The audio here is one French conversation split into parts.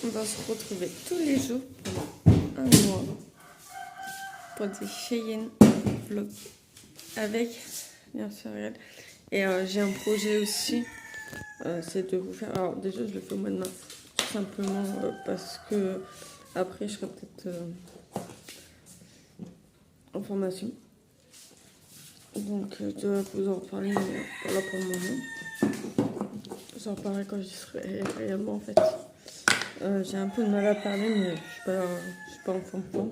On va se retrouver tous les jours pendant un mois pour des Cheyenne vlogs avec bien sûr elle. Et j'ai un projet aussi, c'est de vous faire. Alors déjà je le fais au mois de mars, tout simplement parce que après je serai peut-être en formation. Donc je dois vous en reparler, mais pas là pour le moment. J'en reparlerai quand j'y serai réellement en fait. J'ai un peu de mal à parler, mais je suis pas en forme.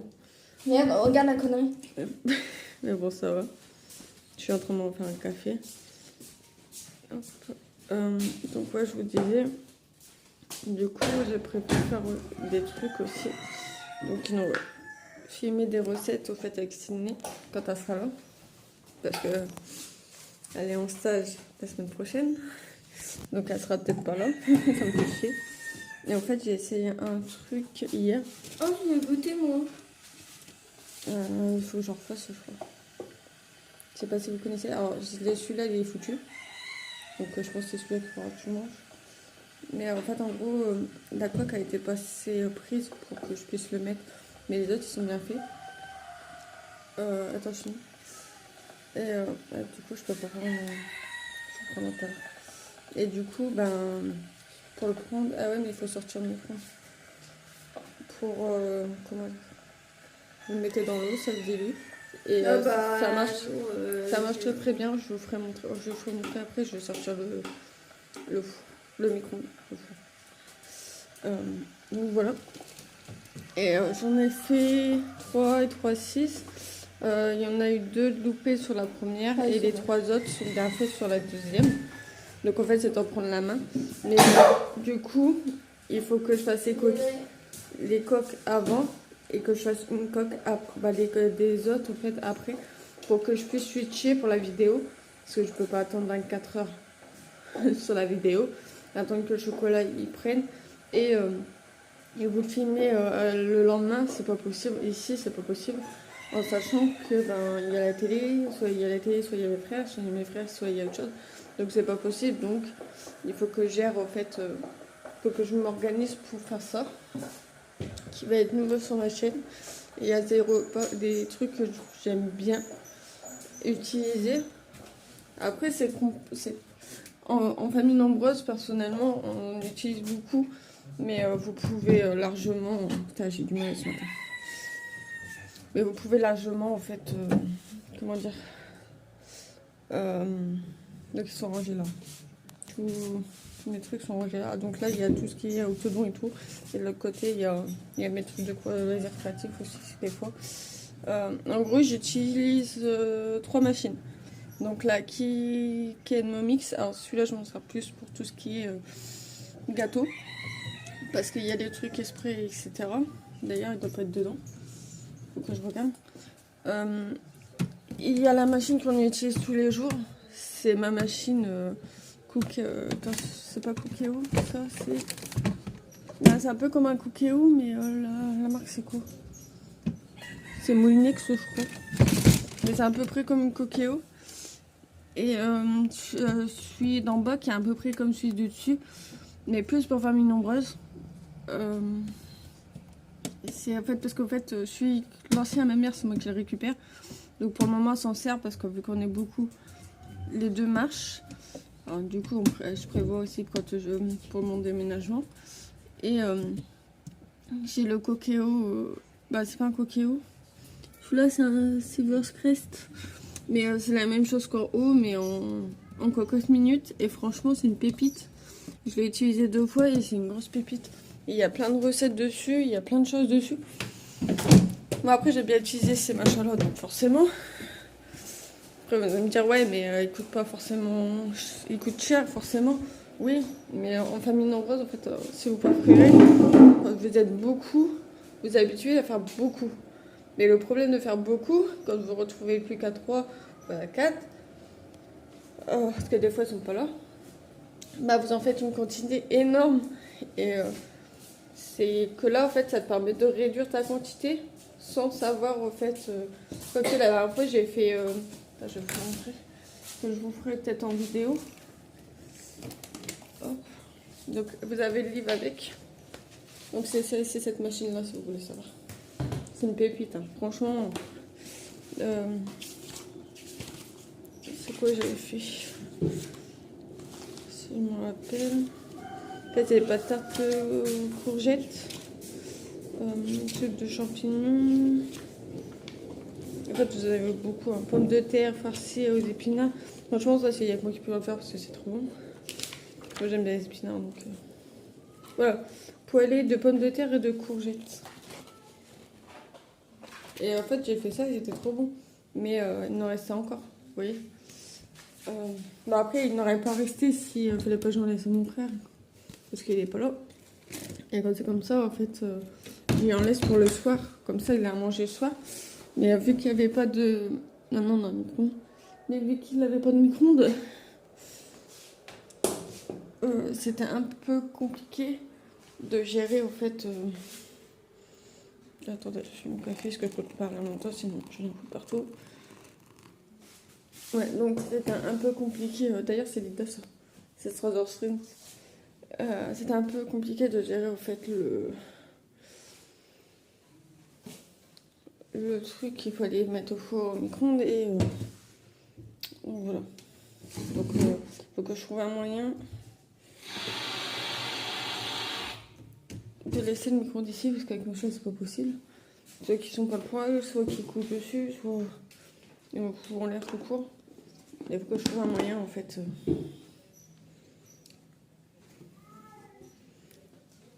Merde, regarde la connerie. Mais bon, ça va. Je suis en train de me faire un café. Hop. Donc ouais, je vous disais, du coup, j'ai préparé faire des trucs aussi. Donc, non, ouais. Filmer des recettes au fait avec Sydney quand elle sera là. Parce que elle est en stage la semaine prochaine. Donc, elle sera peut-être pas là. Ça me fait chier. Et en fait, j'ai essayé un truc hier. Oh, je l'ai goûté, moi. Il faut que j'en refasse, je crois. Je sais pas si vous connaissez. Alors, celui-là, il est foutu. Donc, je pense que c'est celui-là qu'il faudra que tu manges. Mais en fait, en gros, la coque a été passée prise pour que je puisse le mettre. Mais les autres, ils sont bien faits. Attention. Et du coup, je peux pas prendre. Je prends mon talent. Et du coup, ben, pour le prendre. Ah ouais, mais il faut sortir le micro. Pour. Comment dire, vous le mettez dans l'eau, ça se dilue. Et ça marche très très bien. Je vous ferai montrer après. Je vais sortir le micro. Donc voilà. Et j'en ai fait 3 et 3, 6. Il y en a eu 2 loupés sur la première et les 3 autres sont bien faits sur la deuxième. Donc en fait, c'est en prendre la main. Mais du coup, il faut que je fasse les coques avant et que je fasse une coque après, des autres en fait après pour que je puisse switcher pour la vidéo. Parce que je peux pas attendre 24 heures sur la vidéo. Attendre que le chocolat il prenne. Et vous le filmez le lendemain, c'est pas possible. Ici, c'est pas possible. En sachant que il y a la télé, soit il y a mes frères, soit il y a mes frères, soit il y a autre chose. Donc c'est pas possible. Donc il faut que je gère en fait, il faut que je m'organise pour faire ça. Qui va être nouveau sur ma chaîne. Et il y a des trucs que j'aime bien utiliser. Après c'est en famille nombreuse, personnellement, on utilise beaucoup. Mais vous pouvez largement. Putain, j'ai du mal ce matin. Mais vous pouvez largement, en fait. Comment dire, donc, ils sont rangés là. Tous mes trucs sont rangés là. Donc là, il y a tout ce qui est autodon et tout. Et de l'autre côté, il y a mes trucs de loisirs créatifs aussi, des fois. En gros, j'utilise 3 machines. Donc la Kenomix. Alors celui-là, je m'en sers plus pour tout ce qui est gâteau. Parce qu'il y a des trucs esprit, etc. D'ailleurs, il ne doit pas être dedans. Faut que je regarde. Il y a la machine qu'on utilise tous les jours. C'est ma machine c'est pas Cookéo, ça c'est... c'est un peu comme un Cookéo, mais la marque c'est quoi? C'est Moulinex, je crois. Mais c'est à peu près comme une Cookéo. Et celui d'en bas qui est à peu près comme celui du dessus. Mais plus pour famille nombreuse. C'est en fait parce qu'en fait je suis l'ancien à ma mère, c'est moi qui le récupère. Donc pour le moment on s'en sert parce que vu qu'on est beaucoup, les 2 marchent. Alors, du coup je prévois aussi pour mon déménagement. Et j'ai le Cookéo, c'est pas un Cookéo. Celui-là c'est un Silver's Crest. Mais c'est la même chose qu'en haut mais en cocotte minute. Et franchement c'est une pépite. Je l'ai utilisé 2 fois et c'est une grosse pépite. Il y a plein de recettes dessus, il y a plein de choses dessus. Bon, après, j'ai bien utilisé ces machins-là, donc forcément. Après, vous allez me dire, ouais, mais il coûte pas forcément. Il coûte cher, forcément. Oui, mais en famille nombreuse, en fait, si vous préférez, quand vous êtes beaucoup, vous êtes habitué à faire beaucoup. Mais le problème de faire beaucoup, quand vous vous retrouvez plus qu'à 3 ou à 4, parce que des fois, ils sont pas là, vous en faites une quantité énorme. Et c'est que là, en fait, ça te permet de réduire ta quantité sans savoir, en fait, comme la dernière fois, j'ai fait, je vais vous montrer, que je vous ferai peut-être en vidéo. Hop. Donc, vous avez le livre avec. Donc c'est cette machine-là, si vous voulez savoir. C'est une pépite, hein. Franchement. C'est quoi j'avais fait? Si je me rappelle. En fait, il y avait pas de tarte courgette. Truc de champignons. En fait, vous avez beaucoup. Hein. Pommes de terre farcies aux épinards. Franchement, ça, c'est moi qui peux le faire parce que c'est trop bon. Moi, j'aime bien les épinards, donc... Voilà. Poêlée de pommes de terre et de courgettes. Et en fait, j'ai fait ça, c'était trop bon. Mais il en restait encore, vous voyez. Bah après, il n'aurait pas resté si il fallait pas que j'en laisse à mon frère. Parce qu'il est pas là. Et quand c'est comme ça, en fait, il en laisse pour le soir. Comme ça, il a à manger le soir. Mais vu qu'il n'y avait pas de... Non, micro-ondes. Mais vu qu'il n'avait pas de micro-ondes, c'était un peu compliqué de gérer, en fait... Attendez, je fais mon café, parce que je peux pas parler en même temps, sinon je n'en fous partout. Ouais, donc c'était un peu compliqué. D'ailleurs, c'est l'idée, ça. C'est Stranger Things. C'était un peu compliqué de gérer, en fait, le truc qu'il fallait mettre au four au micro-ondes et voilà. Donc il faut que je trouve un moyen de laisser le micro-ondes ici parce qu'avec nos chats c'est pas possible. Soit qui sont pas poils, soit qui coupent dessus, soit ils vont l'air tout court. Il faut que je trouve un moyen en fait.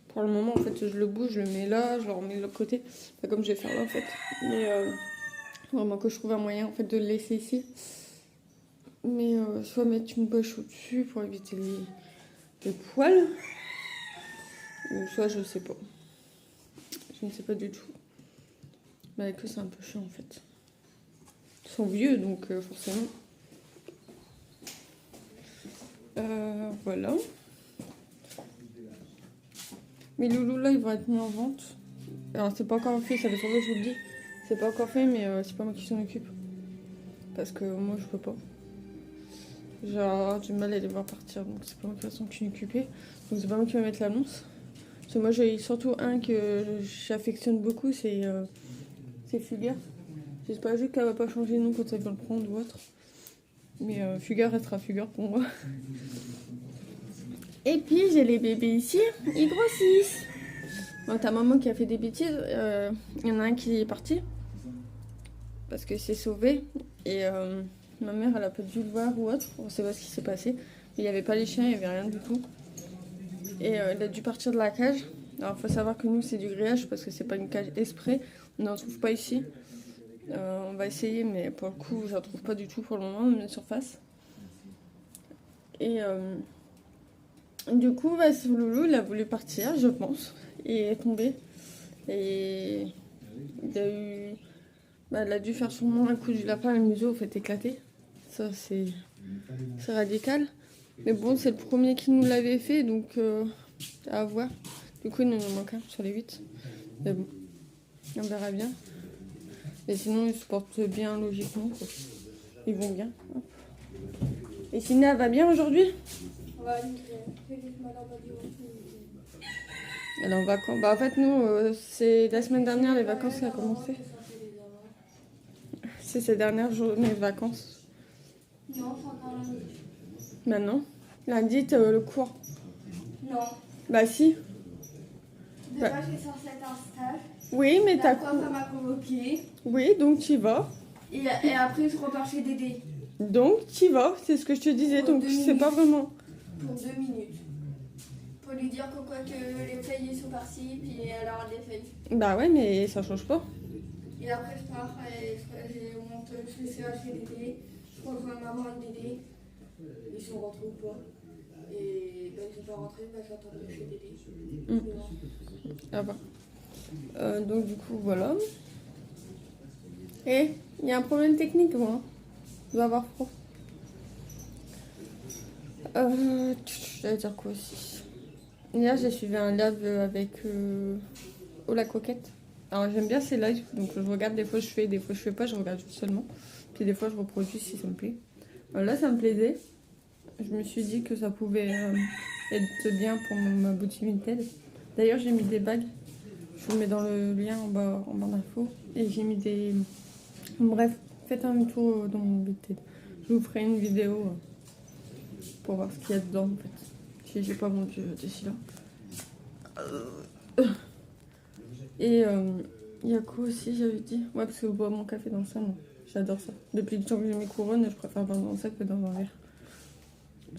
Pour le moment en fait je le bouge, je le mets là, je le remets de l'autre côté. Pas comme je vais faire là en fait. Mais vraiment que je trouve un moyen en fait de le laisser ici. Mais soit mettre une bâche au-dessus pour éviter les poils. Ou soit je sais pas. Je ne sais pas du tout. Mais avec eux c'est un peu chiant en fait. Ils sont vieux donc forcément. Voilà. Mes loulous là ils vont être mis en vente. Alors c'est pas encore fait, ça fait longtemps que je vous le dis. C'est pas encore fait mais c'est pas moi qui s'en occupe. Parce que moi je peux pas. J'ai du mal à les voir partir donc c'est pas moi qui vais s'en occuper. Donc c'est pas moi qui vais mettre l'annonce. Parce que moi j'ai surtout un que j'affectionne beaucoup, c'est Fugar. J'espère juste qu'elle va pas changer de nom quand elle va le prendre ou autre. Mais Fugar restera Fugar pour moi. Et puis j'ai les bébés ici, ils grossissent. Bon, ta maman qui a fait des bêtises, il y en a un qui est parti. Parce que c'est sauvé. Et ma mère elle a pas dû le voir ou autre, on sait pas ce qui s'est passé. Il n'y avait pas les chiens, il n'y avait rien du tout. Et il a dû partir de la cage. Alors il faut savoir que nous c'est du grillage parce que c'est pas une cage exprès. On n'en trouve pas ici. On va essayer mais pour le coup j'en trouve pas du tout pour le moment, même la surface. Et du coup bah, ce loulou il a voulu partir je pense. Il est tombé. Et il a dû faire sûrement un coup du lapin et le museau au fait éclater. Ça c'est radical. Mais bon c'est le premier qui nous l'avait fait donc à voir. Du coup il nous en manque un sur les 8. Mais bon, on verra bien. Et sinon ils se portent bien logiquement. Quoi. Ils vont bien. Hop. Et Sina va bien aujourd'hui? Ouais, elle est en vacances. Bah en fait nous c'est la semaine dernière les vacances qui a commencé. C'est ces dernières journées de vacances. Non, c'est encore lundi. Maintenant. Lundi le cours. Non. Bah si. De Bah. base, j'étais censée être en stage. Oui mais t'as quoi ça m'a convoqué. Oui donc tu y vas. Et après, je repars chez Dédé. Donc tu y vas, c'est ce que je te disais. Pour Donc 2 c'est minutes. pas vraiment. Pour 2 minutes. Pour lui dire que les feuilles sont parties, puis elle aura des feuilles. Bah ouais mais ça change pas. Et après, je pars et je monte chez Dédé. Je rejoins maman et Dédé. Ils sont rentrés ou pas. Et quand ils sont pas rentrés, j'attendais chez Dédé. Ah bah. Donc du coup voilà. Et il y a un problème technique moi. Je vais avoir froid. J'allais dire quoi aussi. Hier j'ai suivi un live avec Oh la coquette. Alors j'aime bien ces lives, donc je regarde, des fois je fais, des fois je fais pas, je regarde juste seulement. Puis des fois je reproduis si ça me plaît. Là ça me plaisait. Je me suis dit que ça pouvait être bien pour ma boutique Vinted. D'ailleurs, j'ai mis des bagues. Je vous mets dans le lien en bas d'infos. Et j'ai mis des... Bref, faites un tour dans mon BT. Je vous ferai une vidéo pour voir ce qu'il y a dedans, en fait. Si j'ai pas vendu d'ici là. Et il y a quoi aussi, j'avais dit? Ouais, parce que je bois mon café dans le salon. J'adore ça. Depuis le temps que j'ai mes couronnes, je préfère boire dans ça que dans un verre.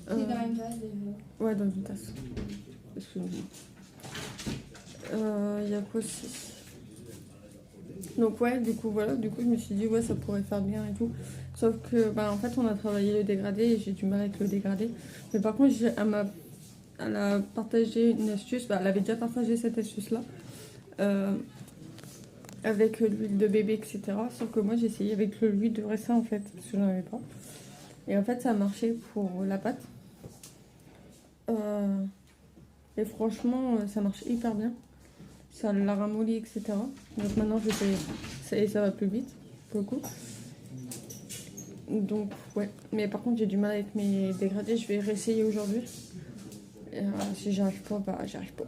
C'est dans une tasse déjà. Ouais, dans une tasse. Excusez-moi. Il y a quoi aussi? Donc ouais, du coup voilà, du coup je me suis dit ouais ça pourrait faire bien et tout. Sauf que bah en fait on a travaillé le dégradé et j'ai du mal avec le dégradé. Mais par contre elle a partagé une astuce, bah, elle avait déjà partagé cette astuce là. Avec l'huile de bébé etc. Sauf que moi j'ai essayé avec l'huile de raisin en fait, parce que j'en avais pas. Et en fait ça a marché pour la pâte. Et franchement ça marche hyper bien. Ça l'a ramolli, etc. Donc maintenant, ça va plus vite, pour le coup. Donc, ouais. Mais par contre, j'ai du mal avec mes dégradés. Je vais réessayer aujourd'hui. Si j'arrive pas, bah j'arrive pas.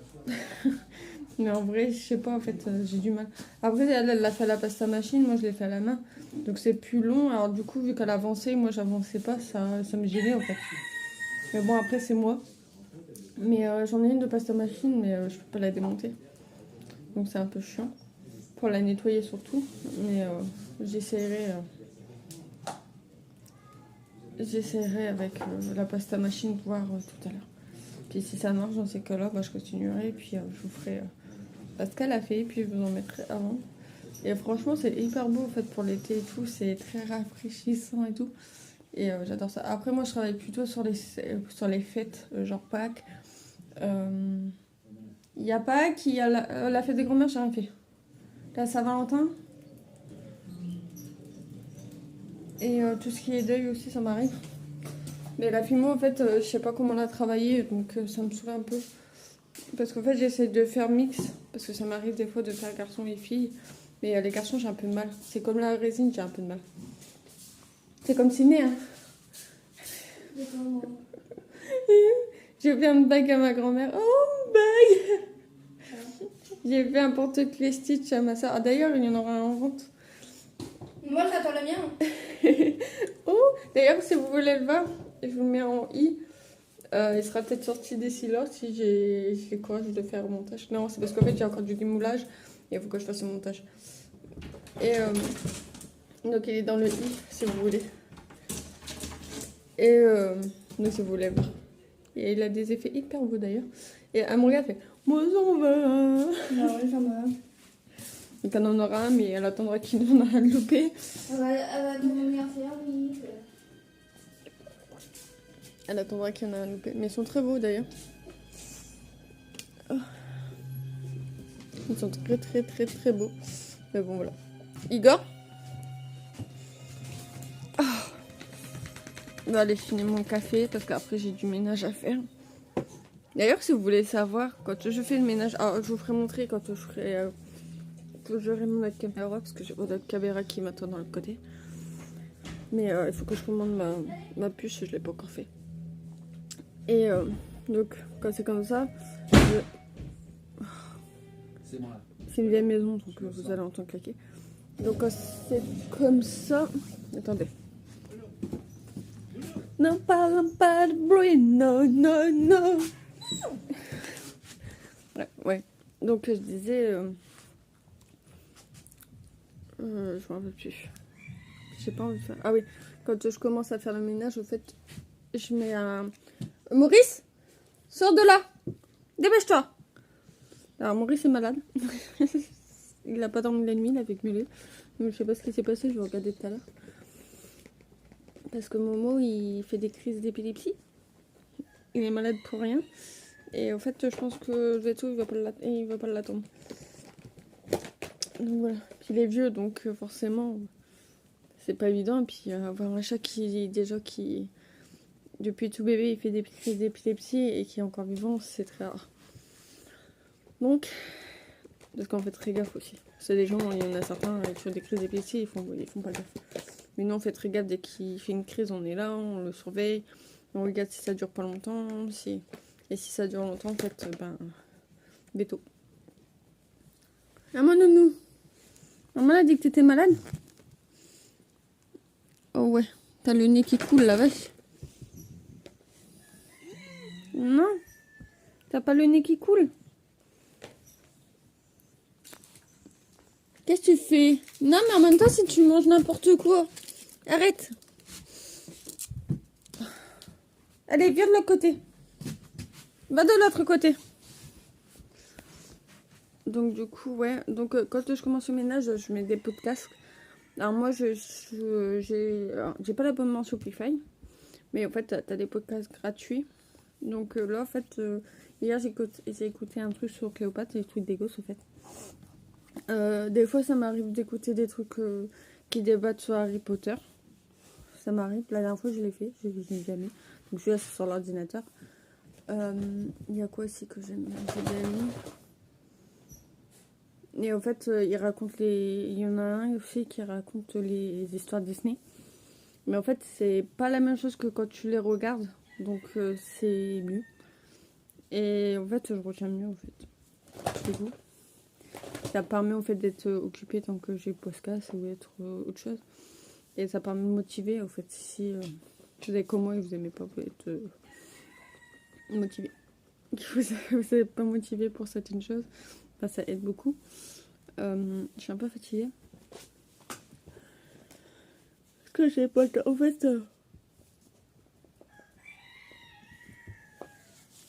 Mais en vrai, je sais pas, en fait, j'ai du mal. Après, elle l'a fait à la pasta machine. Moi, je l'ai fait à la main. Donc, c'est plus long. Alors, du coup, vu qu'elle avançait, moi, j'avançais pas. Ça me gênait, en fait. Mais bon, après, c'est moi. Mais j'en ai une de pasta machine, mais je peux pas la démonter. Donc c'est un peu chiant pour la nettoyer surtout, mais j'essaierai avec la pasta machine voir tout à l'heure. Puis si ça marche dans ces cas-là, bah, je continuerai et puis je vous ferai ce qu'elle a fait, puis je vous en mettrai avant. Et franchement c'est hyper beau en fait pour l'été et tout, c'est très rafraîchissant et tout. Et j'adore ça. Après moi je travaille plutôt sur les fêtes, genre Pâques. Il y a Pâques, il y a la fête des grands-mères, j'ai rien fait. La Saint-Valentin. Et tout ce qui est deuil aussi, ça m'arrive. Mais la filmo, en fait, je sais pas comment la travailler, donc ça me saoule un peu. Parce qu'en fait, j'essaie de faire mix, parce que ça m'arrive des fois de faire garçon et fille. Mais les garçons, j'ai un peu de mal. C'est comme la résine, j'ai un peu de mal. C'est comme Ciné, hein. J'ai fait une bague à ma grand-mère. Oh, une bague! J'ai fait un porte-clés Stitch à ma soeur. Ah, d'ailleurs, il y en aura un en vente. Moi, j'attends le mien. Oh, d'ailleurs, si vous voulez le voir, je vous le mets en i. Il sera peut-être sorti d'ici là si j'ai le courage de faire le montage. Non, c'est parce qu'en fait, j'ai encore du démoulage et il faut que je fasse le montage. Et donc, il est dans le i si vous voulez. Et donc, si vous voulez voir. Et il a des effets hyper beaux d'ailleurs. Et Amoria fait moi, j'en veux un. Ah ouais, j'en veux un. Donc, elle en aura un, mais elle attendra qu'il en a un loupé. Elle va devenir faire, oui. Elle attendra qu'il y en a un loupé. Mais ils sont très beaux d'ailleurs. Oh. Ils sont très très très très beaux. Mais bon voilà. Igor. Oh. On va aller finir mon café parce qu'après j'ai du ménage à faire. D'ailleurs si vous voulez savoir quand je fais le ménage, je vous ferai montrer quand je ferai que j'aurai mon autre caméra parce que j'ai mon autre caméra qui m'attend dans le côté. Mais il faut que je commande ma puce, je l'ai pas encore fait. Et donc quand c'est comme ça, c'est une vieille maison donc vous allez entendre claquer. Donc quand c'est comme ça, attendez. Non, parlons pas de bruit, non, non, non. Ouais. Donc je disais, je m'en rappelle plus. J'ai pas envie de faire. Ah oui, quand je commence à faire le ménage, au fait, je mets un. Maurice, sors de là, dépêche-toi. Alors Maurice est malade. Il a pas dormi la nuit, il avait gueulé. Donc je sais pas ce qui s'est passé, je vais regarder tout à l'heure. Parce que Momo, il fait des crises d'épilepsie. Il est malade pour rien. Et en fait, je pense que Veto, il va pas l'attendre. Donc voilà. Puis il est vieux, donc forcément, c'est pas évident. Et puis avoir un chat qui depuis tout bébé, il fait des crises d'épilepsie et qui est encore vivant, c'est très rare. Donc, parce qu'on fait très gaffe aussi. C'est des gens, il y en a certains qui ont des crises d'épilepsie, ils font pas gaffe. Mais nous, on fait très gaffe dès qu'il fait une crise, on est là, on le surveille, on regarde si ça dure pas longtemps, et si ça dure longtemps, en fait, Béto. Ah mon nounou. Maman a dit que t'étais malade. Oh ouais. T'as le nez qui coule la vache. Non. T'as pas le nez qui coule. Qu'est-ce que tu fais? Non mais en même temps si tu manges n'importe quoi. Arrête. Allez, viens de l'autre côté. Va de l'autre côté. Donc du coup, ouais. Donc quand je commence le ménage, je mets des podcasts. Alors moi, j'ai pas l'abonnement Shopify. Mais en fait, t'as des podcasts gratuits. Donc là, en fait, hier, j'ai écouté un truc sur Cléopâtre, des trucs d'égos, en fait. Des fois, ça m'arrive d'écouter des trucs qui débattent sur Harry Potter. Ça m'arrive. La dernière fois, je l'ai fait. Je l'ai jamais. Donc je suis là sur l'ordinateur. Il y a quoi aussi que j'aime bien? J'ai bien mis. Et en fait, il y en a un aussi qui raconte les histoires Disney. Mais en fait, c'est pas la même chose que quand tu les regardes. Donc, c'est mieux. Et en fait, je retiens mieux, en fait. C'est vous. Ça permet, en fait, d'être occupé tant que j'ai podcast ou être autre chose. Et ça permet de motiver, en fait. Si vous avez comme moi et vous aimez pas, vous pouvez être motivé. Vous n'êtes pas motivé pour certaines choses. Enfin, ça aide beaucoup. Je suis un peu fatiguée. Parce que j'ai pas le temps.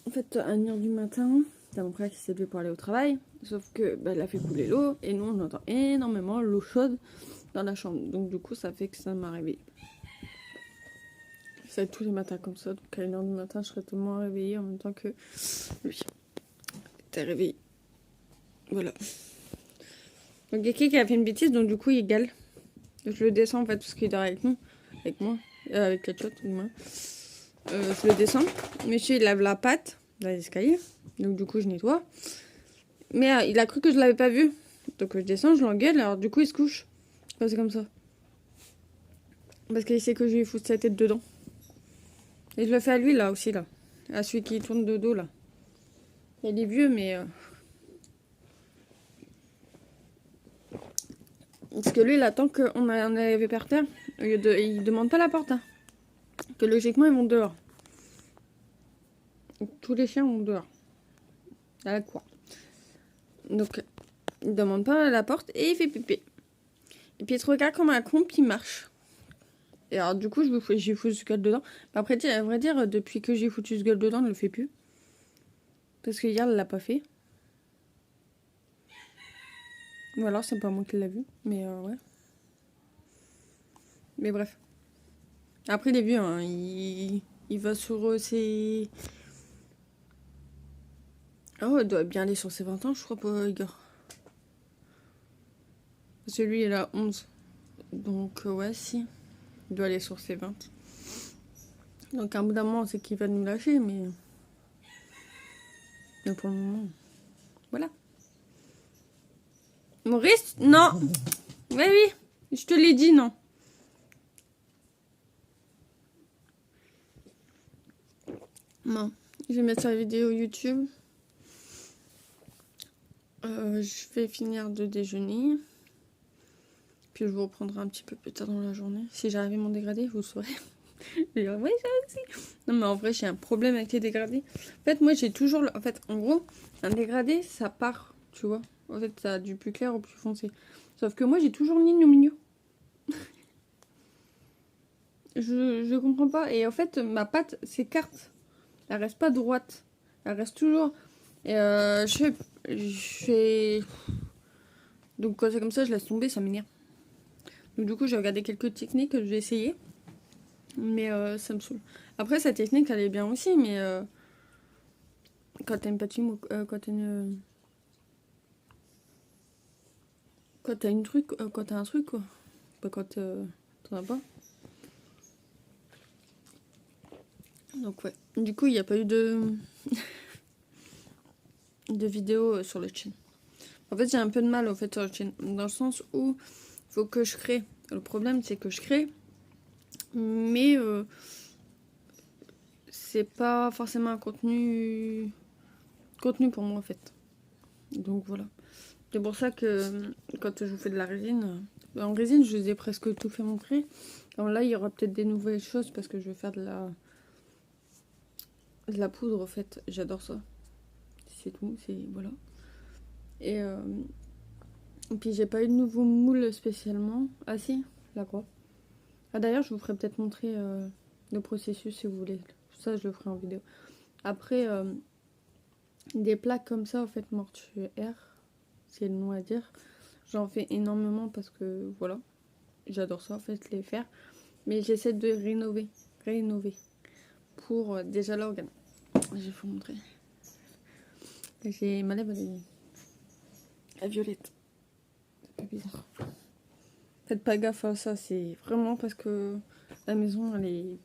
En fait, à 1h du matin, t'as mon frère qui s'est levé pour aller au travail. Sauf que elle a fait couler l'eau. Et nous, on entend énormément l'eau chaude dans la chambre. Donc, du coup, ça fait que ça m'a réveillée. Ça va être tous les matins comme ça. Donc, à 1h du matin, je serai tellement réveillée en même temps que lui. T'es réveillé. Voilà. Donc, il y a qui a fait une bêtise. Donc, du coup, il égale. Je le descends en fait parce qu'il dort avec nous. Avec moi. Avec la tchotte, moi. Je le descends. Monsieur, il lave la patte dans l'escalier. Donc, du coup, je nettoie. Mais il a cru que je l'avais pas vu. Donc, je descends, je l'engueule. Alors, du coup, il se couche. Enfin, c'est comme ça. Parce qu'il sait que je lui fous sa tête dedans. Et je le fais à lui, là aussi, là. À celui qui tourne de dos, là. Il est vieux, mais... Parce que lui, il attend qu'on arrive par terre. Il demande pas la porte. Hein. Que logiquement, ils vont dehors. Tous les chiens vont dehors. À la cour. Donc, il demande pas la porte et il fait pipi. Et puis, il se regarde comme un con, puis il marche. Et alors, du coup, j'ai foutu ce gueule dedans. Mais après, à vrai dire, depuis que j'ai foutu ce gueule dedans, il ne le fait plus. Parce que hier, il l'a pas fait. Ou alors, c'est pas moi qui l'a vu. Mais ouais. Mais bref. Après, il est vieux. Hein. Il va sur ses... Oh, il doit bien aller sur ses 20 ans, je crois pas, Igor. Parce que lui, il a 11. Donc, ouais, si. Il doit aller sur ses 20. Donc, à un bout d'un moment, c'est qu'il va nous lâcher, mais... Mais pour le moment... Voilà. Maurice, non. Oui, oui. Je te l'ai dit, non. Non. Je vais mettre la vidéo YouTube. Je vais finir de déjeuner. Puis je vous reprendrai un petit peu plus tard dans la journée. Si j'arrive à mon dégradé, vous le saurez. Et ouais, ça aussi. Non, mais en vrai, j'ai un problème avec les dégradés. En fait, moi, j'ai toujours... En fait, en gros, un dégradé, ça part, tu vois. En fait, ça a du plus clair au plus foncé. Sauf que moi, j'ai toujours une ligne au milieu. Je comprends pas. Et en fait, ma patte s'écarte. Elle reste pas droite. Elle reste toujours... Et je fais... Donc, quand c'est comme ça, je laisse tomber, ça m'énerve. Donc, du coup, j'ai regardé quelques techniques que je vais essayer. Mais ça me saoule. Après, cette technique, elle est bien aussi, mais quand t'as une patine, quand t'as une... Quand t'as une truc, quand t'as un truc, quoi. Pas quand t'en as pas. Donc, ouais. Du coup, il n'y a pas eu de... de vidéo sur le chaîne. En fait, j'ai un peu de mal, au fait, sur le chaîne. Dans le sens où il faut que je crée. Le problème, c'est que je crée. Mais... c'est pas forcément un contenu pour moi en fait. Donc voilà. C'est pour ça que quand je vous fais de la résine, en résine je vous ai presque tout fait montrer. Alors là il y aura peut-être des nouvelles choses parce que je vais faire de la poudre en fait. J'adore ça. C'est tout, c'est voilà. Et puis j'ai pas eu de nouveau moule spécialement. Ah si, la croix. Ah d'ailleurs je vous ferai peut-être montrer le processus si vous voulez. Ça je le ferai en vidéo. Après des plaques comme ça en fait mortuaires, c'est le nom à dire. J'en fais énormément parce que voilà, j'adore ça en fait les faire. Mais j'essaie de rénover pour déjà l'organe. Je vais vous montrer. J'ai ma lèvre à violette. C'est pas bizarre. Faites pas gaffe à ça, c'est vraiment parce que la maison elle est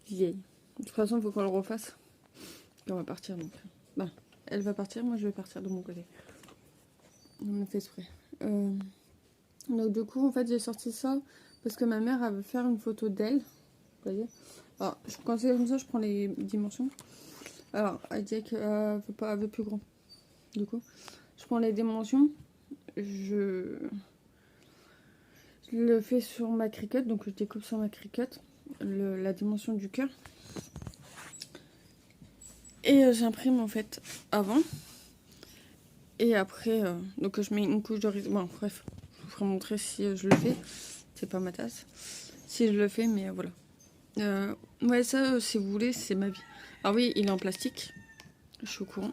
vieille. De toute façon il faut qu'on le refasse. Et on va partir donc. Bah, elle va partir, moi je vais partir de mon côté. On a fait exprès. Donc du coup en fait j'ai sorti ça parce que ma mère elle veut faire une photo d'elle. Vous voyez. Alors quand c'est comme ça je prends les dimensions. Alors elle dit qu'elle veut pas, elle veut plus grand. Du coup je prends les dimensions. Je le fais sur ma Cricut, donc je découpe sur ma Cricut la dimension du cœur. Et j'imprime en fait avant. Et après, donc je mets une couche de résine. Bon, bref, je vous ferai montrer si je le fais. C'est pas ma tasse. Si je le fais, mais voilà. Ouais, ça, si vous voulez, c'est ma vie. Ah oui, il est en plastique. Je suis au courant.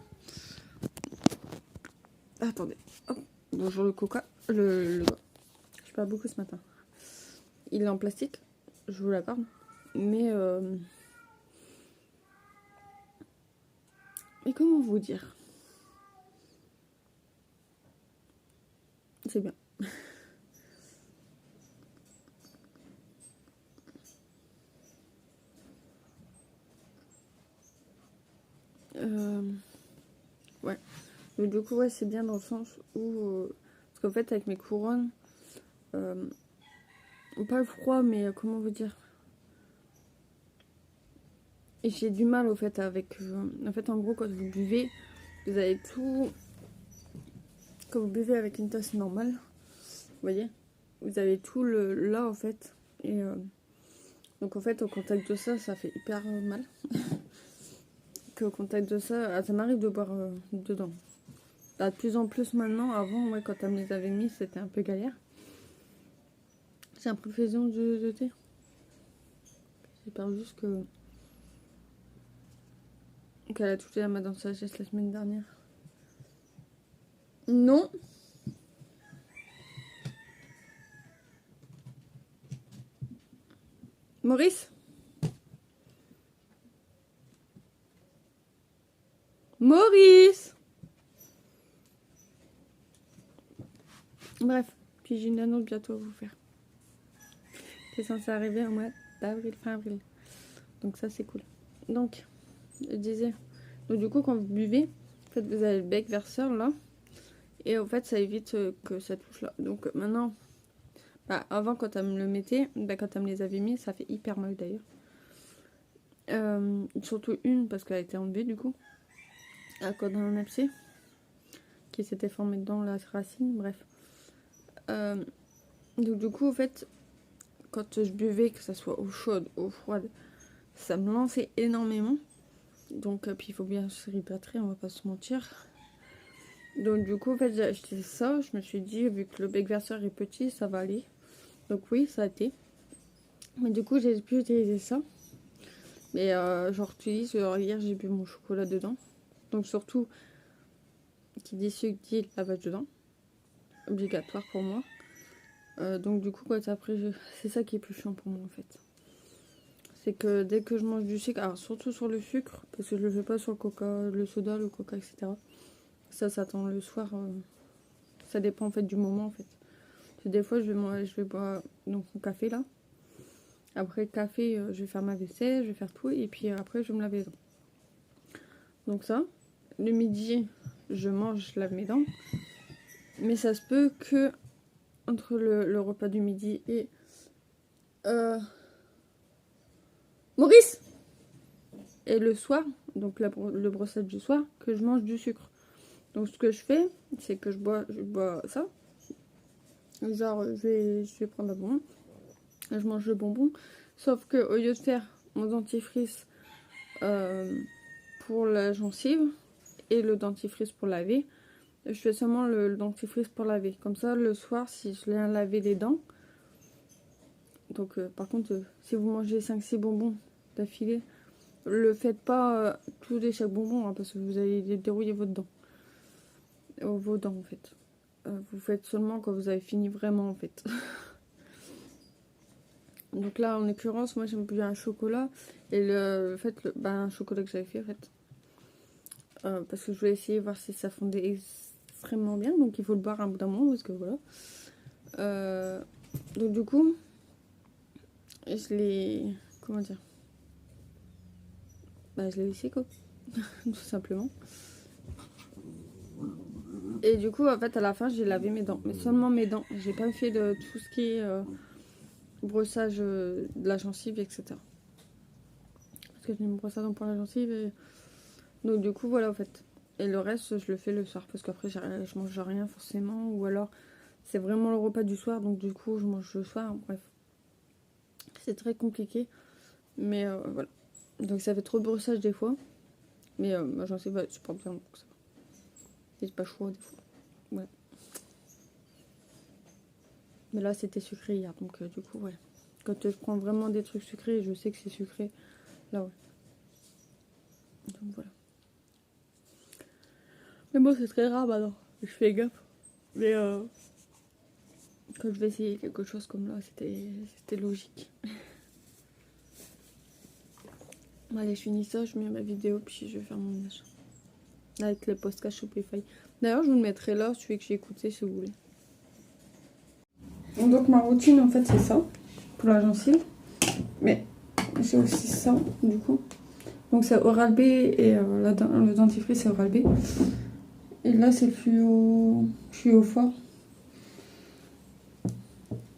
Attendez. Hop. Bonjour le coca. Le doigt. Je parle beaucoup ce matin. Il est en plastique. Je vous l'accorde. Mais comment vous dire? C'est bien. Ouais. Mais du coup, ouais, c'est bien dans le sens où... parce qu'en fait, avec mes couronnes... pas le froid, mais comment vous dire? Et j'ai du mal, au fait, avec... en fait, en gros, quand vous buvez, vous avez tout... Quand vous buvez avec une tasse normale, vous voyez, vous avez tout là, en fait. Et donc, en fait, au contact de ça, ça fait hyper mal. Qu'au contact de ça, ça m'arrive de boire dedans. Là, de plus en plus maintenant. Avant, ouais, quand elle me les avait mis, c'était un peu galère. J'ai l'impression de thé. J'espère juste qu'elle a touché la main dans sa geste la semaine dernière. Non. Maurice? Maurice! Bref, puis j'ai une annonce bientôt à vous faire. C'est censé arriver au mois d'avril, fin avril. Donc ça c'est cool. Donc, je disais, donc du coup quand vous buvez, en fait vous avez le bec verseur là. Et en fait ça évite que ça touche là. Donc maintenant, bah, avant quand elle me le mettait, bah, quand elle me les avait mis, ça fait hyper mal d'ailleurs. Surtout une parce qu'elle a été enlevée du coup. À cause d'un abcès qui s'était formé dans la racine, bref. Donc du coup en fait, quand je buvais, que ça soit eau chaude, eau froide, ça me lançait énormément. Donc puis il faut bien se réhydrater, on va pas se mentir. Donc du coup en fait j'ai acheté ça, je me suis dit vu que le bec verseur est petit, ça va aller. Donc oui, ça a été. Mais du coup j'ai pu utiliser ça. Mais j'en réutilise, hier j'ai bu mon chocolat dedans. Donc surtout, qui dit sucre dit lavage dedans. Obligatoire pour moi. Donc du coup quand après c'est ça qui est plus chiant pour moi en fait. C'est que dès que je mange du sucre, alors surtout sur le sucre, parce que je le fais pas sur le coca, le soda, le coca, etc. Ça attend le soir. Ça dépend en fait du moment en fait. Parce que des fois je vais boire donc mon café là. Après le café, je vais faire ma vaisselle, je vais faire tout et puis après je vais me laver les dents. Donc ça, le midi, je mange, je lave mes dents. Mais ça se peut que entre le repas du midi et Maurice et le soir, donc le brossage du soir, que je mange du sucre. Donc ce que je fais, c'est que je bois ça. Genre je vais prendre un bonbon. Et je mange le bonbon. Sauf que au lieu de faire mon dentifrice pour la gencive et le dentifrice pour laver, je fais seulement le dentifrice pour laver. Comme ça, le soir, si je viens laver les dents. Donc par contre, si vous mangez 5-6 bonbons d'affilée, le faites pas tous les chaque bonbon, hein, parce que vous allez dérouiller votre dent. Vos dents en fait. Vous faites seulement quand vous avez fini vraiment en fait. Donc là en l'occurrence moi j'aime bien un chocolat. Et un chocolat que j'avais fait en fait. Parce que je voulais essayer voir si ça fondait extrêmement bien. Donc il faut le boire un bout d'un moment parce que voilà. Donc du coup je l'ai... Comment dire, je l'ai laissé quoi. Tout simplement. Et du coup, en fait, à la fin, j'ai lavé mes dents. Mais seulement mes dents. J'ai pas fait de tout ce qui est brossage de la gencive, etc. Parce que j'ai une brosse à dents pour la gencive. Et... Donc, du coup, voilà, en fait. Et le reste, je le fais le soir. Parce qu'après, je mange rien forcément. Ou alors, c'est vraiment le repas du soir. Donc, du coup, je mange le soir. Bref. C'est très compliqué. Mais voilà. Donc, ça fait trop de brossage des fois. Mais ma gencive, elle supporte bien. Donc, ça va. C'est pas chaud des fois. Ouais. Mais là c'était sucré hier, donc du coup ouais. Quand je prends vraiment des trucs sucrés, je sais que c'est sucré. Là ouais. Donc voilà. Mais bon c'est très rare maintenant. Je fais gaffe. Mais quand je vais essayer quelque chose comme là, c'était logique. Bon, allez, je finis ça, je mets ma vidéo, puis je vais faire mon ménage. Avec les podcasts Shopify. D'ailleurs, je vous le mettrai là, celui que j'ai écouté, si vous voulez. Donc, ma routine, en fait, c'est ça. Pour la gencive. Mais j'ai aussi ça, du coup. Donc, c'est Oral-B et le dentifrice, c'est Oral-B. Et là, c'est fluo fort.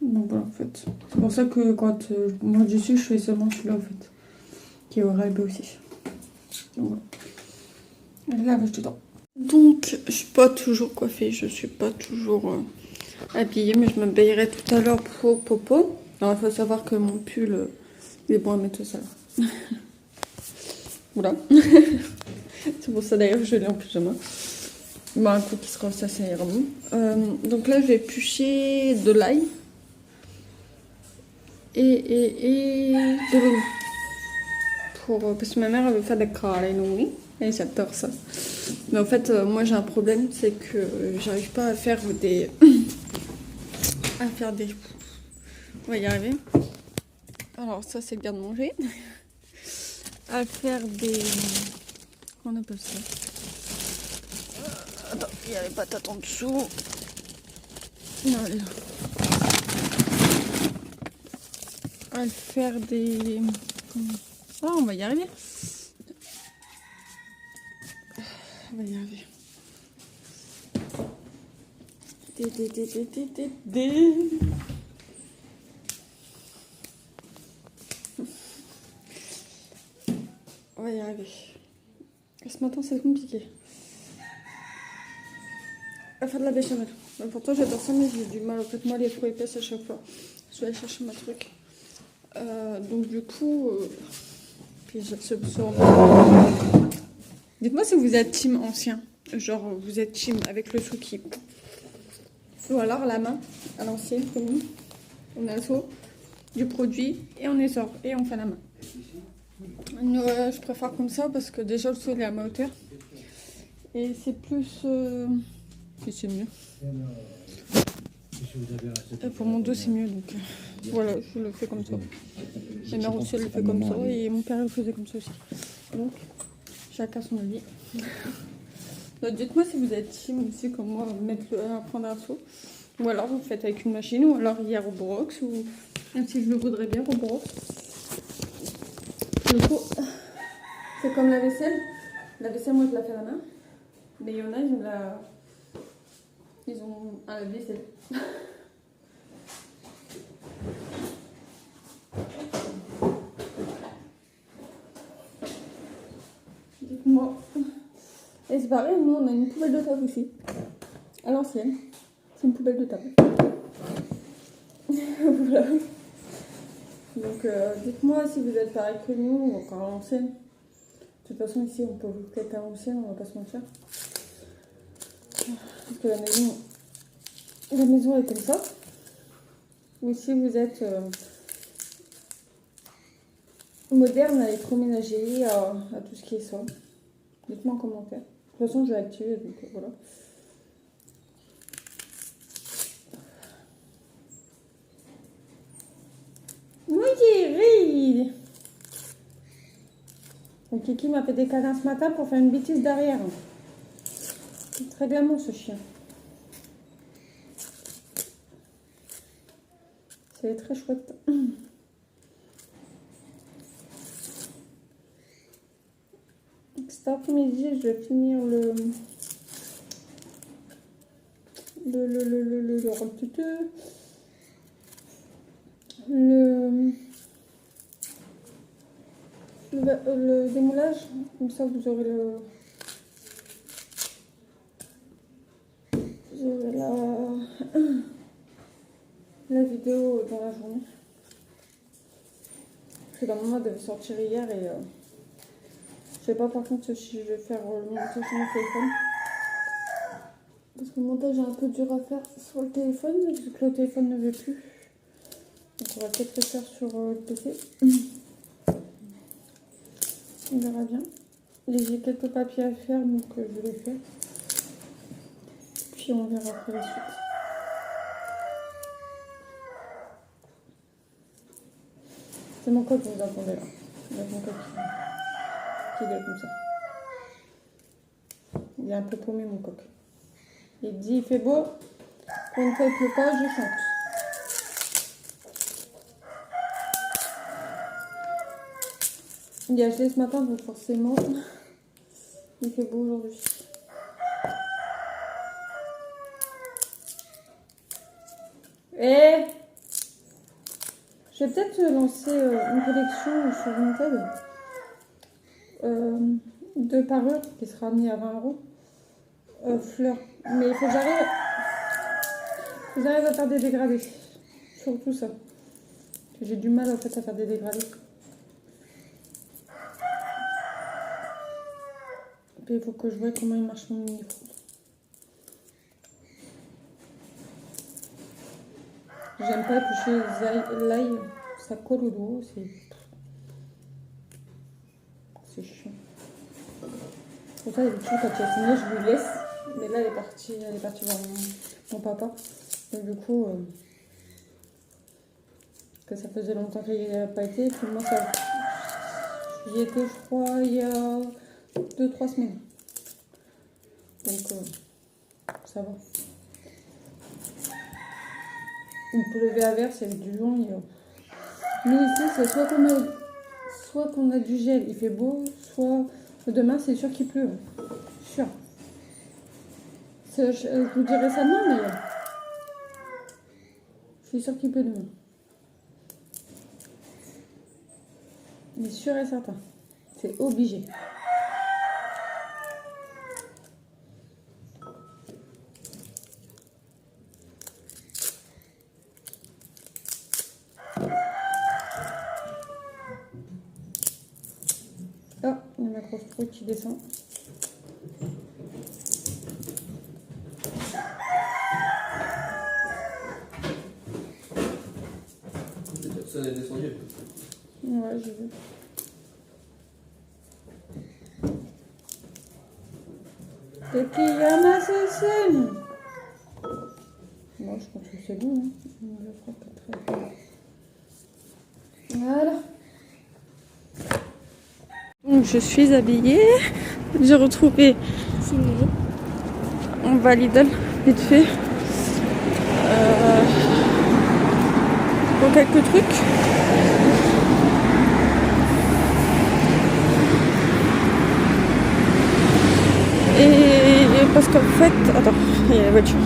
Donc, voilà, en fait. C'est pour ça que quand je mange dessus, je fais seulement celui-là, en fait. Qui est Oral-B aussi. Donc, voilà. Et là, je dedans. Donc, je suis pas toujours coiffée, je suis pas toujours habillée, mais je m'habillerai tout à l'heure pour Popo. Alors, il faut savoir que mon pull, il est bon à mettre tout ça. Voilà. C'est pour ça d'ailleurs que je l'ai en pyjama. Bon, un coup qui sera ça, ça ira bon. Donc là, je vais éplucher de l'ail et de l'oignon. Parce que ma mère, elle veut faire des carlinoni. Et j'adore ça. Mais en fait, moi j'ai un problème, c'est que j'arrive pas à faire des... On va y arriver. Alors ça c'est le garde-manger. À faire des... Comment on appelle ça? Attends, il y a les patates en dessous. Non, elle est là. À faire des... Oh, on va y arriver. On va y arriver. On va y arriver. Ce matin, c'est compliqué. À faire de la béchamel. Pourtant, j'adore ça, mais j'ai du mal. En fait, moi, les fruits épaisses à chaque fois. Je vais aller chercher ma truc. Donc, du coup... Puis, je se Dites-moi si vous êtes team ancien. Genre, vous êtes team avec le souki. Ou alors la main, à l'ancienne, comme nous. On a le seau, du produit, et on essore, et on fait la main. Je préfère comme ça parce que déjà le seau il est à ma hauteur. Et c'est plus... Et c'est mieux. Et pour mon dos c'est mieux, donc voilà, je le fais comme ça. Ma mère aussi elle le fait comme ça, et mon père il le faisait comme ça aussi. Donc, chacun son avis. Donc, dites-moi si vous êtes team aussi comme moi, prendre un seau. Ou alors vous le faites avec une machine, ou alors hier au Borox, ou même si je le voudrais bien au Borox. Du coup, c'est comme la vaisselle. La vaisselle, moi je la fais à la main. Mais il y en a, ils ont un lave-vaisselle. Dites-moi. Et c'est pareil, nous on a une poubelle de table aussi. À l'ancienne. C'est une poubelle de table. Voilà. Donc dites-moi si vous êtes pareil que nous ou encore à l'ancienne. De toute façon ici on peut vous peut-être à l'ancienne, on va pas se mentir. Parce que la maison est comme ça. Ou si vous êtes moderne à l'électroménager, à tout ce qui est ça. Dites-moi en commentaire. De toute façon je vais activer, donc voilà. Moi j'ai ri. Donc Kiki m'a fait des câlins ce matin pour faire une bêtise derrière. C'est très glamour ce chien. C'est très chouette. Cet après-midi, je vais finir le démoulage. Comme ça, vous aurez la vidéo dans la journée. Parce que normalement, elle devait sortir hier et je sais pas par contre si je vais faire le montage sur mon téléphone. Parce que le montage est un peu dur à faire sur le téléphone, vu que le téléphone ne veut plus. Donc on va peut-être le faire sur le PC. On verra bien. Et j'ai quelques papiers à faire, donc je vais les faire. Puis on verra après la suite. C'est mon coq que vous entendez là. C'est mon coq qui gueule comme ça. Il est un peu paumé mon coq. Il dit il fait beau, quand il ne pleut pas, je chante. Il a gelé ce matin, donc forcément, il fait beau aujourd'hui. Et je vais peut-être lancer une collection sur Vinted de parures qui sera mis à 20 €. Fleurs. Mais il faut que j'arrive à faire des dégradés. Surtout ça. J'ai du mal en fait à faire des dégradés. Puis il faut que je vois comment il marche mon mini-four. J'aime pas toucher l'ail, ça colle au dos, c'est chiant. Pour ça, d'habitude, quand il a fini, je lui laisse. Mais là, elle est partie voir mon papa. Et du coup, que ça faisait longtemps qu'il n'y a pas été. Puis moi, j'y étais, je crois, il y a 2-3 semaines. Donc, ça va. Il pleuvait à verse, il y avait du vent. Mais ici, c'est soit qu'on a du gel, il fait beau, soit demain, c'est sûr qu'il pleut. Sûr. Je vous dirai ça demain, mais je suis sûre qu'il pleut demain. Mais sûr et certain. C'est obligé. Oh, il y a ma grosse trouille qui descend. Personne n'est descendu. Ouais, j'ai vu. Des pyjamas assassins. Moi, je pense que c'est bon. Hein. Je crois pas très bien. Voilà. Donc, je suis habillée. J'ai retrouvé Simulé. on va à Lidl, vite fait. Pour quelques trucs. Et parce qu'en fait... Attends, il y a la voiture.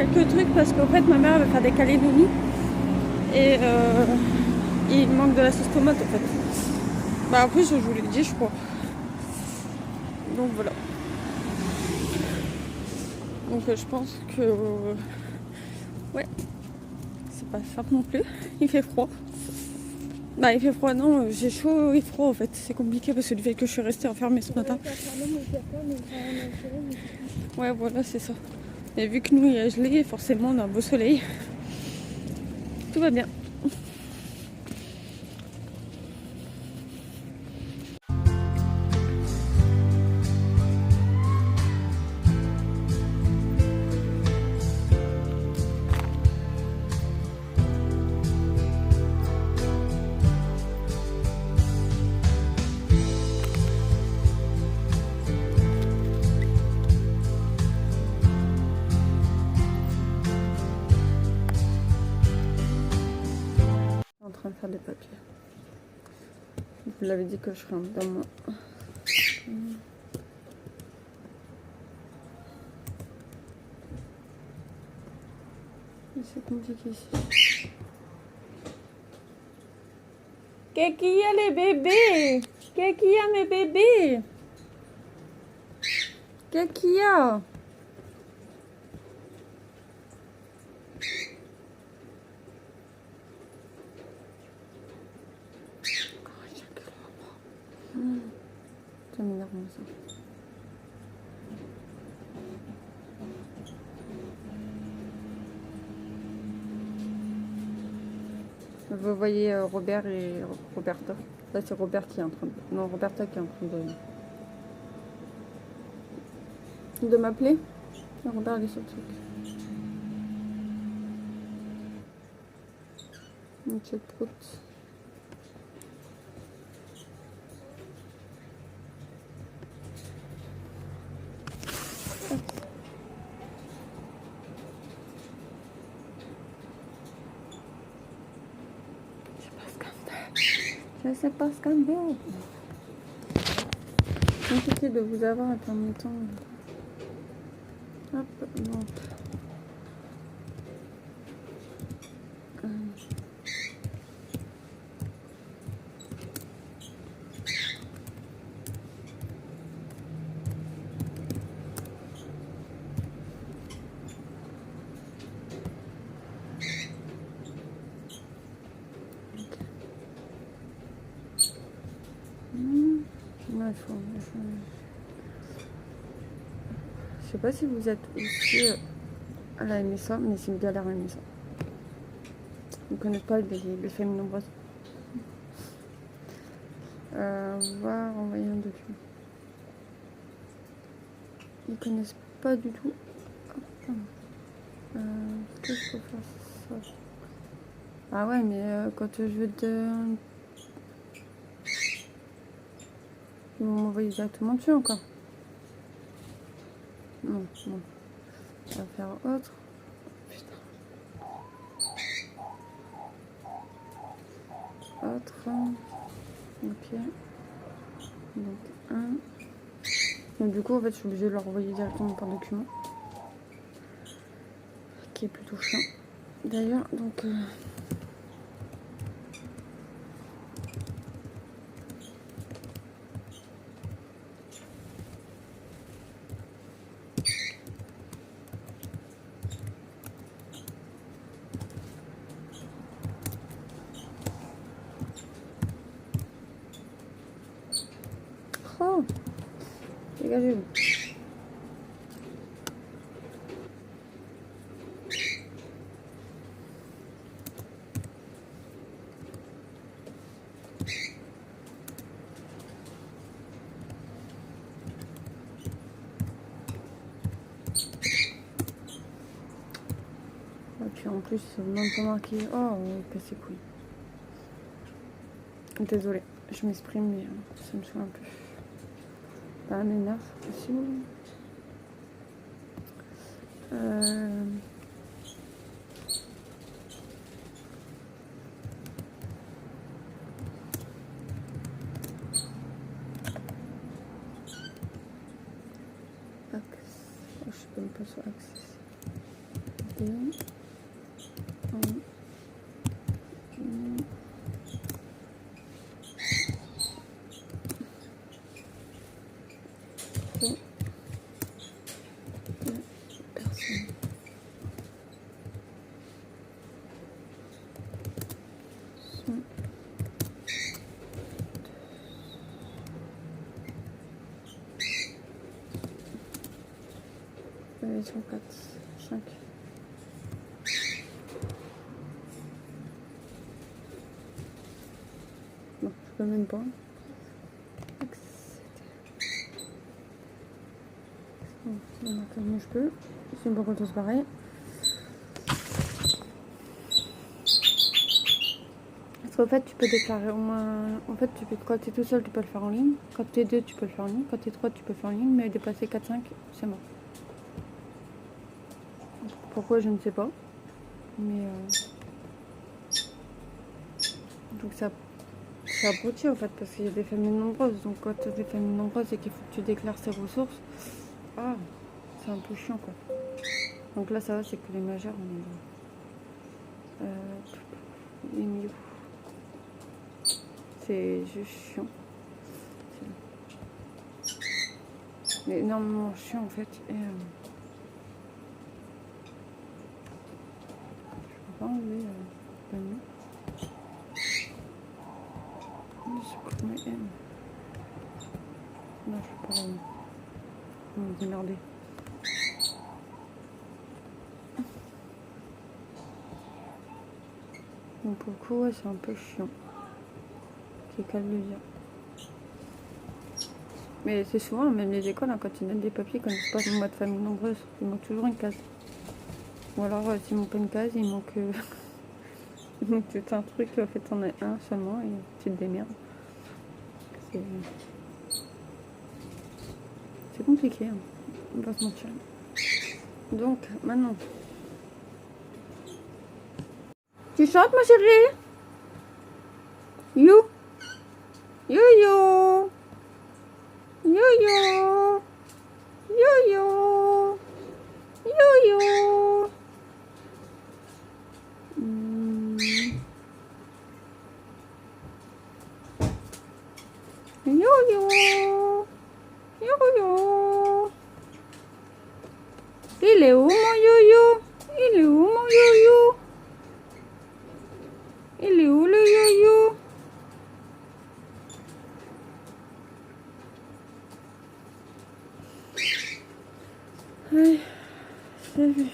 quelques trucs parce qu'en fait ma mère elle va faire des calédonis et il manque de la sauce tomate en fait. Bah après je vous l'ai dit je crois. Donc voilà. Donc je pense que ouais, c'est pas simple non plus. Il fait froid. Bah il fait froid non, j'ai chaud et froid en fait. C'est compliqué parce que du fait que je suis restée enfermée ce matin. Ouais voilà c'est ça. Et vu que nous il y a gelé, forcément on a un beau soleil. Tout va bien. En train de faire des papiers. Je vous l'avais dit que je ferais un dans moi. C'est compliqué ici. Qu'est-ce qu'il y a les bébés? Qu'est-ce qu'il y a mes bébés? Qu'est-ce qu'il y a? Ça m'énerve ça. Vous voyez Robert et Roberta. Là c'est Robert qui est en train de... Non, Roberta qui est en train de m'appeler. Robert il est sur le truc. Monsieur Prout. Je sais pas ce qu'on veut. C'est compliqué de vous avoir en même temps. Hop, non. Il faut... Je sais pas si vous êtes aussi à la MSA, mais c'est une galère à la MSA. Ils ne connaissent pas les familles nombreuses. On va envoyer un document. Ils connaissent pas du tout. Est-ce que je peux faire ça? Ah ouais, mais quand je veux de... Ils vont m'envoyer directement dessus encore. Non, non. On va faire autre. Putain. Autre. Ok. Donc un. Donc du coup en fait je suis obligée de leur envoyer directement par document. Qui est plutôt chiant. D'ailleurs donc oh, dégagez-vous. Et puis en plus, même pas marqué. Oh, casse les couilles. Désolée, je m'exprime, mais ça me saoule un peu. Pas m'énerve, c'est possible. Axe. Oh, je sais même pas sur Axe. 2, 1, 2, 3, 2 personnes. Ils sont 4, 5. Non, je peux même pas. Bon, comme je peux. C'est beaucoup tous pareil. Parce qu'en fait, tu peux déclarer au moins. En fait, quand tu es tout seul, tu peux le faire en ligne. Quand tu es deux, tu peux le faire en ligne. Quand tu es trois, tu peux le faire en ligne. Mais dépasser 4-5, c'est mort. Pourquoi, je ne sais pas. Mais. Donc ça abrutit en fait, parce qu'il y a des familles nombreuses. Donc quand tu as des familles nombreuses et qu'il faut que tu déclares ces ressources, c'est un peu chiant quoi. Donc là, ça va, c'est que les majeurs, on est là. Les milieux. C'est juste chiant. C'est énormément chiant en fait. Et je peux pas enlever le nom. Supprimer M. Non, je peux pas me démerder. Donc pour le coup, ouais, c'est un peu chiant. C'est qu'à le dire. Mais c'est souvent, même les écoles, hein, quand ils donnent des papiers, quand ils passent en mode famille nombreuse, il manque toujours une case. Ou alors, s'il manque pas une case, il manque tout un truc. En fait, t'en as un seulement et tu te démerdes. C'est compliqué, hein. On va se mentir. Donc, maintenant. Tu chantes, ma chérie? You? Yo-yo! Yo-yo! Yo-yo! Yo-yo! Yo-yo! Yo-yo! Il est où mon yo-yo? Il est où mon yo-yo? Il est où le yo-yo? Ouais, salut.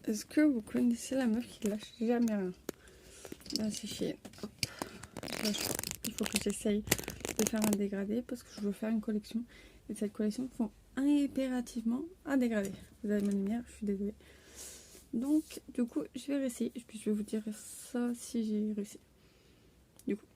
Est-ce que vous connaissez la meuf qui lâche jamais rien? Ben, c'est chier. Hop. Là, il faut que j'essaye de faire un dégradé parce que je veux faire une collection. Et cette collection font impérativement un dégradé. Vous avez ma lumière, je suis désolée. Donc, du coup, je vais réussir. Puis je vais vous dire ça si j'ai réussi. Du coup,